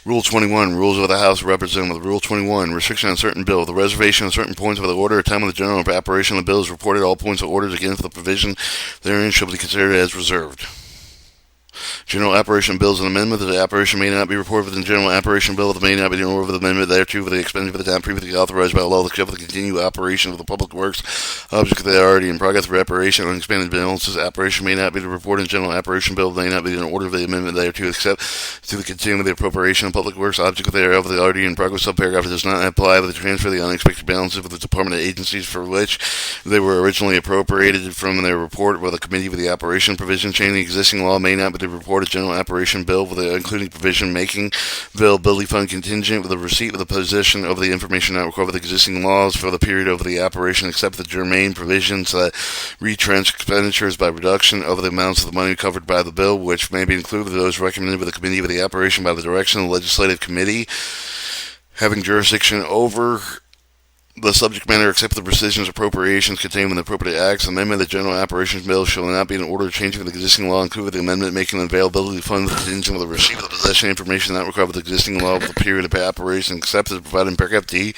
Rule 21, Rules of the House of Representatives. Rule 21, Restriction on certain bill. The reservation of certain points of the order or time of the general operation of the bill is reported. All points of orders against the provision therein shall be considered as reserved. General operation bills and amendment. The operation may not be reported within the general operation bill. It may not be in order of the amendment thereto for the expenditure of the time previously authorized by law, except for the continued operation of the public works object of the already in progress of operation on expanded balances. Operation may not be reported in general operation bill. It may not be in order of the amendment thereto, except to the continuing of the appropriation of public works object thereof. The already in progress subparagraph does not apply to the transfer of the unexpected balances of the department of agencies for which they were originally appropriated from their report, where the committee with the operation provision changing the existing law may not be reported general operation bill with the including provision making availability fund contingent with the receipt of the position of the information not required with existing laws for the period of the operation, except the germane provisions that retrench expenditures by reduction of the amounts of the money covered by the bill, which may be included those recommended by the committee with the operation by the direction of the legislative committee having jurisdiction over the subject matter, except the precisions appropriations contained in the appropriate acts. Amendment of the general operations bill shall not be in order changing the existing law, including the amendment making availability of funds contingent with the receipt of the possession information not required with the existing law with the period of operation, except as provided in paragraph D.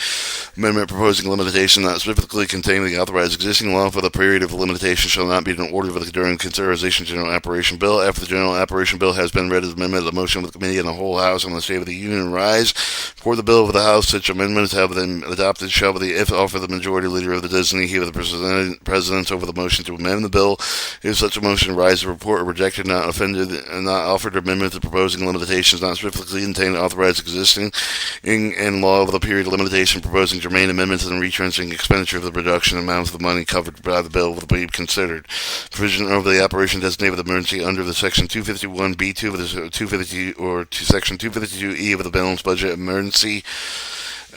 Amendment proposing limitation not specifically containing the authorized existing law for the period of limitation shall not be in order with during consideration general operation bill. After the general operation bill has been read as amendment, the motion of the committee and the whole House on the State of the Union rise. For the bill of the House, such amendments have been adopted shall be if offered the majority leader of the designee, he with the president over the motion to amend the bill. If such a motion rise, the report or rejected, not offended, and not offered amendment to proposing limitations not specifically contained authorized existing in law of the period of limitation, proposing germane amendments and retrenching expenditure of the reduction amounts of the money covered by the bill will be considered. Provision of the operation designated with emergency under the section 251B2 of the 250 or to section 252E of the balanced budget emergency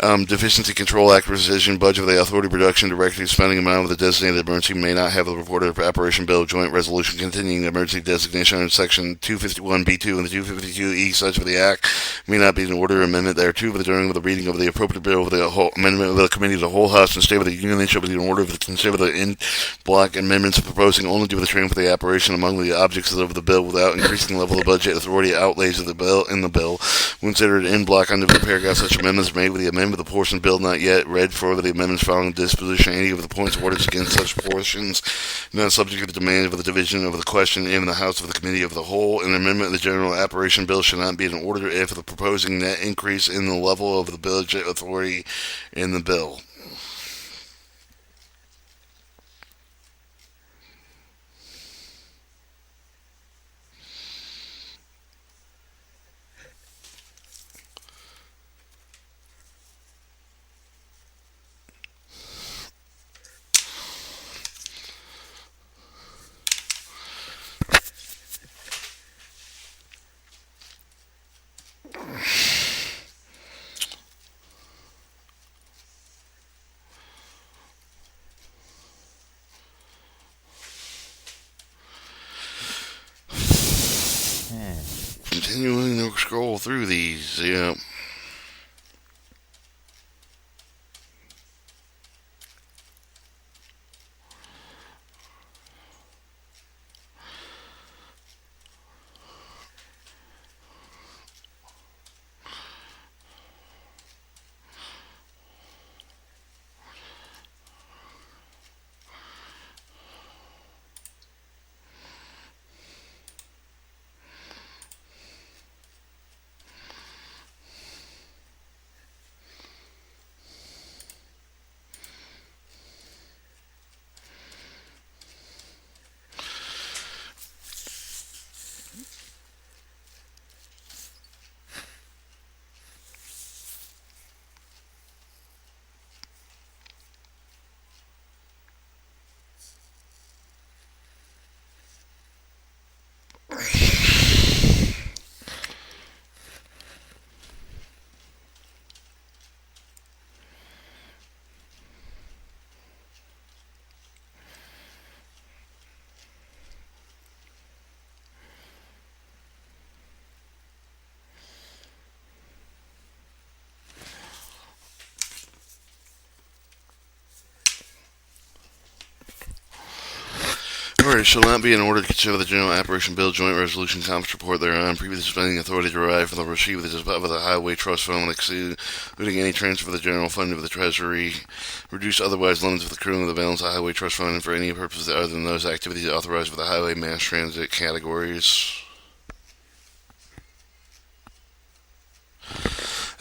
Deficiency Control Act precision budget of the authority reduction directive spending amount of the designated emergency may not have the reported operation bill joint resolution containing the emergency designation under section 251B2 and the 252E such of the act may not be in order amendment thereto but during the reading of the appropriate bill of the whole amendment of the committee of the whole House and State of the Union shall be in order to consider the in block amendments proposing only to the training for the operation among the objects of the bill without increasing the level of budget authority outlays of the bill in the bill considered in block under the paragraph such amendments made with the amendment of the portion bill not yet read for the amendments following disposition any of the points of orders against such portions not subject to the demand of the division of the question in the House of the Committee of the Whole. An amendment of the general operation bill shall not be in order if the proposing net increase in the level of the budget authority in the bill. Continuing to scroll through these, yeah. It shall not be in order to consider the General Appropriation Bill Joint Resolution Conference Report thereon, previous spending authority derived from the receipt of the Highway Trust Fund, including any transfer of the General Fund of the Treasury, reduce otherwise limits of the accruing of the balance of the Highway Trust Fund, and for any purpose other than those activities authorized for the highway mass transit categories.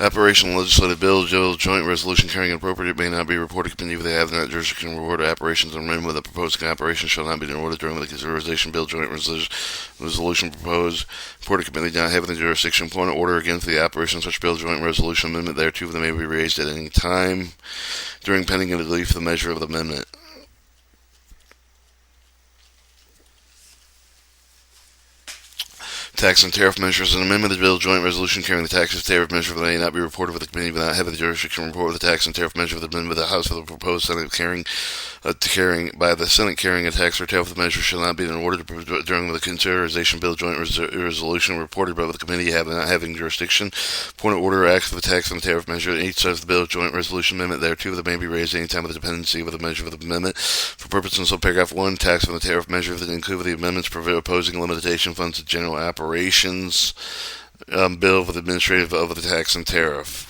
Operation Legislative Bill, Joint Resolution carrying an appropriate may not be reported to committee if they have not jurisdiction to report operations and amendment with the proposed operation shall not be in order during the consideration Bill Joint Resolution proposed. Reported committee not having the jurisdiction point of order against the operation of such bill Joint Resolution amendment thereto that may be raised at any time during pending and relief of the measure of the amendment. Tax and tariff measures. An amendment to the bill joint resolution carrying the tax and tariff measure may not be reported with the committee without having the jurisdiction to report with the tax and tariff measure of the amendment of the House for the proposed Senate carrying a tax or tariff measure shall not be in order during the consideration bill joint resolution reported by the committee not having jurisdiction. Point of order acts for the tax and tariff measure. Each says the bill joint resolution amendment thereto that may be raised any time with the dependency of the measure of the amendment. For purposes of paragraph 1, tax and the tariff measure that include the amendments opposing limitation funds to general operations bill for the administrative of the tax and tariff.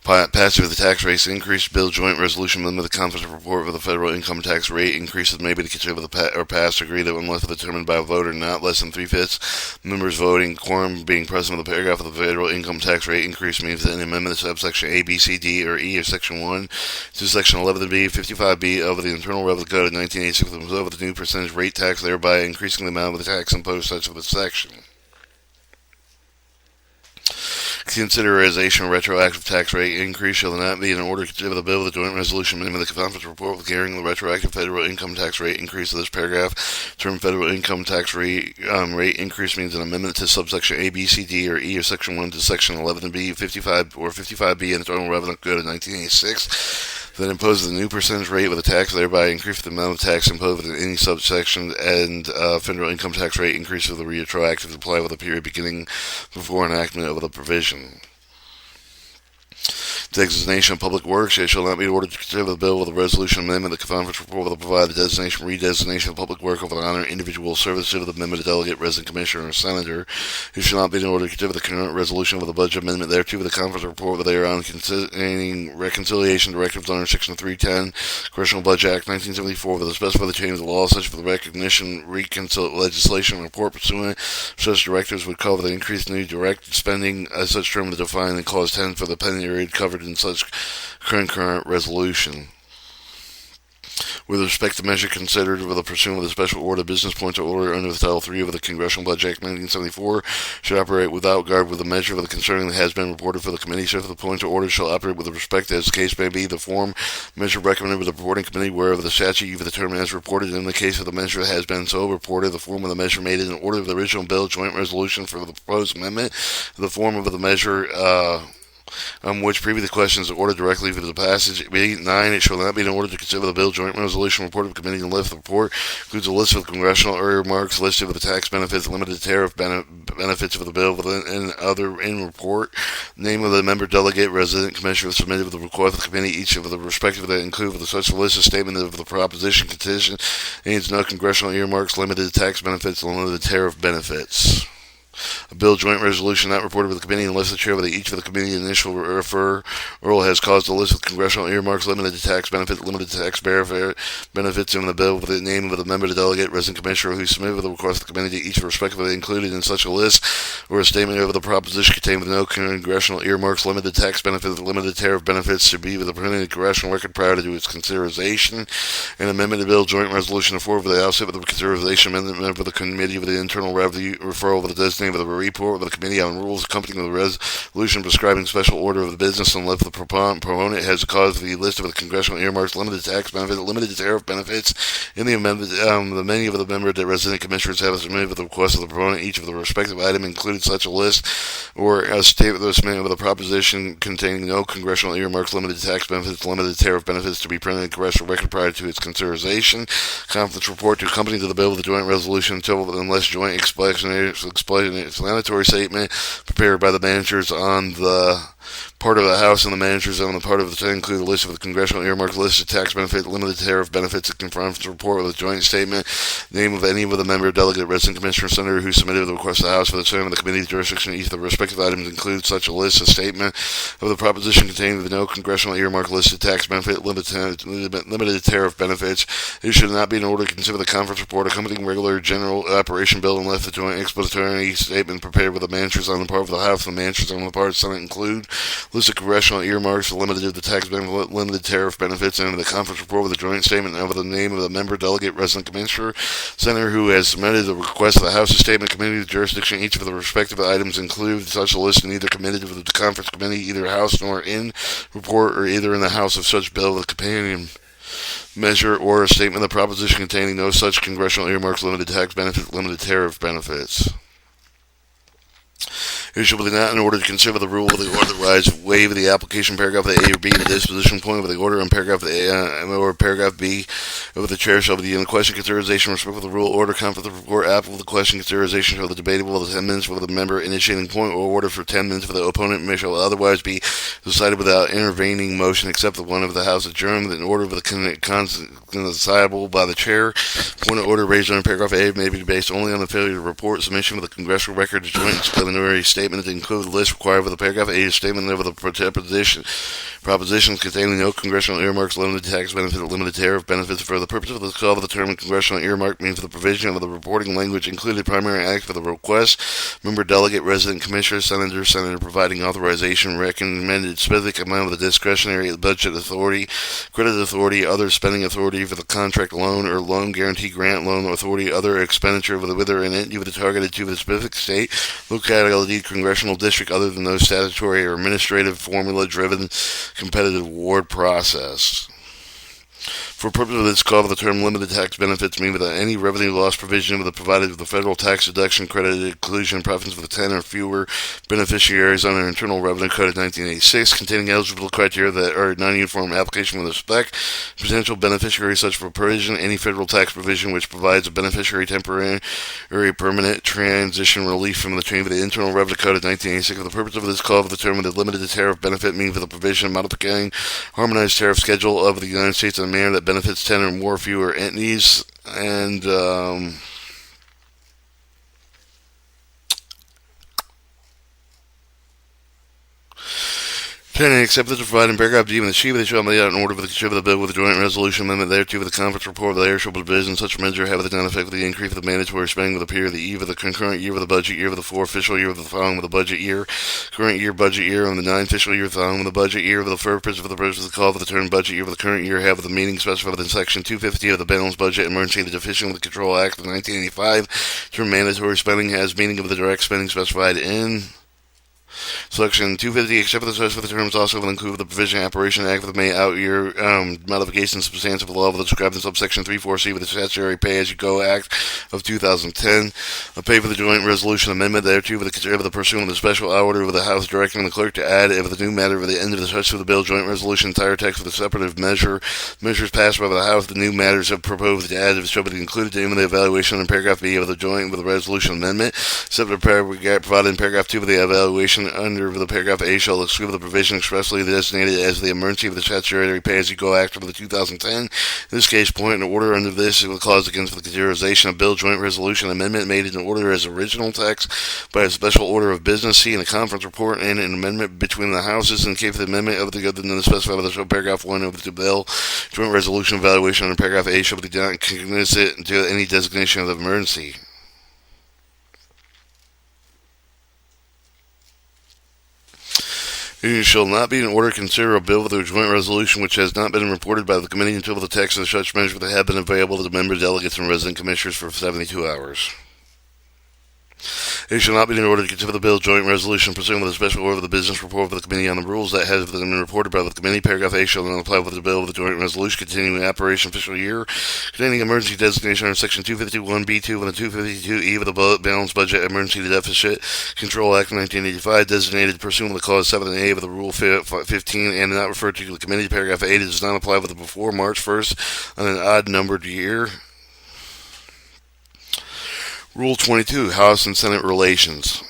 Passage of the tax rates increased bill joint resolution limit the conference report for the federal income tax rate increases may be considered or passed agree that unless determined by a voter not less than 3/5 members voting quorum being present with the paragraph of the federal income tax rate increase means that an amendment to subsection A, B, C, D, or E of section 1 to section 11B, 55B of the Internal Revenue Code of 1986 over the new percentage rate tax, thereby increasing the amount of the tax imposed such of the section. Consideration of retroactive tax rate increase shall not be in order to consider the bill of the joint resolution amendment the conference report with carrying the retroactive federal income tax rate increase of this paragraph. Term federal income tax rate increase means an amendment to subsection A, B, C, D, or E of section 1 to section 11B, 55 or 55B in the Internal Revenue Code of 1986. That imposes a new percentage rate with a tax, thereby increase the amount of tax imposed in any subsection, and federal income tax rate increase of the retroactive to apply with a period beginning before enactment of the provision. Designation of public works. It shall not be ordered to consider the bill with a resolution amendment. The conference report will provide the designation, redesignation of public work of an honor individual service to the member, delegate, resident commissioner, or senator. It shall not be in order to consider the current resolution with a budget amendment thereto. The conference report with thereon containing reconciliation directives under Section 310, Congressional Budget Act 1974, with a specify the change of the law such for the recognition legislation report pursuant such directives would cover the increased new direct spending as such term to define in Clause 10 for the period covered in such concurrent resolution. With respect to measure considered with the pursuant of the special order, business points of order under the Title III of the Congressional Budget Act 1974 should operate without guard with the measure of the concerning that has been reported for the committee. So the points of order shall operate with respect as the case may be. The form measure recommended with the reporting committee wherever the statute you've determined as reported. In the case of the measure that has been so reported, the form of the measure made in order of the original bill joint resolution for the proposed amendment. The form of the measure which previous questions are ordered directly for the passage. 9. It shall not be in order to consider the bill joint resolution report of the committee and list the report includes a list of congressional earmarks listed with the tax benefits, limited tariff benefits of the bill and other in report. Name of the member, delegate, resident, commissioner submitted with the request of the committee. Each of the respective that include with such a list a statement of the proposition condition means no congressional earmarks, limited tax benefits, limited tariff benefits. A bill joint resolution not reported with the committee unless the chair of each of the committee initial referral has caused a list of congressional earmarks limited to tax benefits, limited to tax benefits in the bill with the name of the member, the delegate, resident commissioner who submitted with the request of the committee to each respectively included in such a list, or a statement of the proposition contained with no congressional earmarks, limited tax benefits, limited tariff benefits to be with the printed congressional record prior to its consideration. An amendment to bill joint resolution forward for the outset with the consideration amendment for the committee with the internal revenue referral with the designated with a report with the committee on rules accompanying the resolution prescribing special order of the business unless the proponent has caused the list of the congressional earmarks, limited tax benefits, limited tariff benefits in the amendment. The many of the member that resident commissioners have submitted with the request of the proponent each of the respective item included such a list or a statement of the submitted of the proposition containing no congressional earmarks, limited tax benefits, limited tariff benefits to be printed in congressional record prior to its consideration. Conference report to accompany to the bill with the joint resolution until unless joint explanatory explanatory statement prepared by the managers on the part of the House and the managers on the part of the Senate include a list of the congressional earmarked list of tax benefit, limited tariff benefits, and conference report with a joint statement, name of any of the member, delegate, resident commissioner, senator who submitted the request to the House for the term of the committee's jurisdiction. Each of the respective items includes such a list, a statement of the proposition containing the no congressional earmarked list of tax benefit, limited tariff benefits. It should not be in order to consider the conference report accompanying regular general operation bill unless the joint expository statement prepared with the managers on the part of the House and the managers on the part of the Senate include list of congressional earmarks limited to the tax benefit, limited tariff benefits, and the conference report with a joint statement of the name of the member, delegate, resident commissioner, senator who has submitted the request of the House statement committee of jurisdiction. Each of the respective items include such a list neither committed to the conference committee, either House nor in report, or either in the House of such bill with companion measure or a statement of the proposition containing no such congressional earmarks, limited tax benefit, limited tariff benefits. It shall be not in order to consider the rule of the otherwise waive the application paragraph A or B, the disposition point of the order on paragraph A or paragraph B of the chair shall be in the question consideration respect of the rule order conference report applicable the question consideration shall be debatable of the 10 minutes for the member initiating point or order for 10 minutes for the opponent may shall otherwise be decided without intervening motion except the one of the House adjourned in order of the decidable by the chair. Point of order raised under paragraph A may be based only on the failure to report submission with the congressional record to joint explanatory statement to include the list required for the paragraph A statement of the propositions containing no congressional earmarks, limited tax benefit, or limited tariff benefits for the purpose of the call of the term congressional earmark means for the provision of the reporting language included primary act for the request, member, delegate, resident commissioner, senator providing authorization, recommended specific amount of the discretionary budget authority, credit authority, other spending authority for the contract loan or loan guarantee grant loan authority, other expenditure with or in it with the targeted to the specific state, locality, congressional district other than those statutory or administrative formula-driven competitive award process. For purpose of this call for the term limited tax benefits mean without any revenue loss provision with the provided with the federal tax deduction credit inclusion preference for the 10 or fewer beneficiaries under Internal Revenue Code of 1986 containing eligible criteria that are non-uniform application with respect potential beneficiaries such for provision any federal tax provision which provides a beneficiary temporary permanent transition relief from the change of the Internal Revenue Code of 1986 for the purpose of this call for the term with the limited tariff benefit mean for the provision modifying harmonized tariff schedule of the United States in a manner that benefits 10 or more fewer entities and except as provided in paragraph D, when the chief of the shall lay out an order for the chief of the bill with a joint resolution amendment thereto with the conference report of the air shall provision such measure have the done effect with the increase of the mandatory spending with the period of the eve of the concurrent year of the budget year of the 4 official year of the following with the budget year, current year budget year, and the 9 official year following with the budget year of the purpose of the call for the term budget year of the current year have the meaning specified within section 250 of the Balanced Budget Emergency Deficient with the Control Act of 1985. Term mandatory spending has meaning of the direct spending specified in Section 250, except for the search for the terms, also will include the Provision Operation Act for the May out year modifications substantive law of the described in subsection 34C with the Statutory Pay-As-You-Go Act of 2010. A pay for the joint resolution amendment thereto with the pursuant of the special order of the House directing the clerk to add if the new matter of the end of the search for the bill joint resolution entire text with the separative measures passed by the House. The new matters have proposed to add if it shall be included in the evaluation in paragraph B of the joint with the resolution amendment. Separate paragraph provided in paragraph 2 of the evaluation under the paragraph A shall exclude the provision expressly designated as the emergency of the Statutory Pay-As-You-Go Act of the 2010. In this case, point in order under this is the clause against the consideration of bill joint resolution amendment made in order as original text by a special order of business C in a conference report and an amendment between the houses in case of the amendment of the other than the specified by the paragraph 1 of the bill joint resolution evaluation under paragraph A shall be not cognizant to any designation of the emergency. It shall not be in order to consider a bill with a joint resolution which has not been reported by the committee until the text of such measures have been available to the member delegates and resident commissioners for 72 hours. It shall not be in order to consider the bill joint resolution pursuant with a special order of the business report of the committee on the rules that has been reported by the committee. Paragraph A shall not apply with the bill with the joint resolution continuing operation official year containing emergency designation under section 251B2 and the 252E of the Balanced Budget Emergency Deficit Control Act of 1985 designated pursuant to clause 7 and A of the Rule 15 and not referred to the committee. Paragraph 8 does not apply with the before March 1st on an odd numbered year. Rule 22, House and Senate Relations.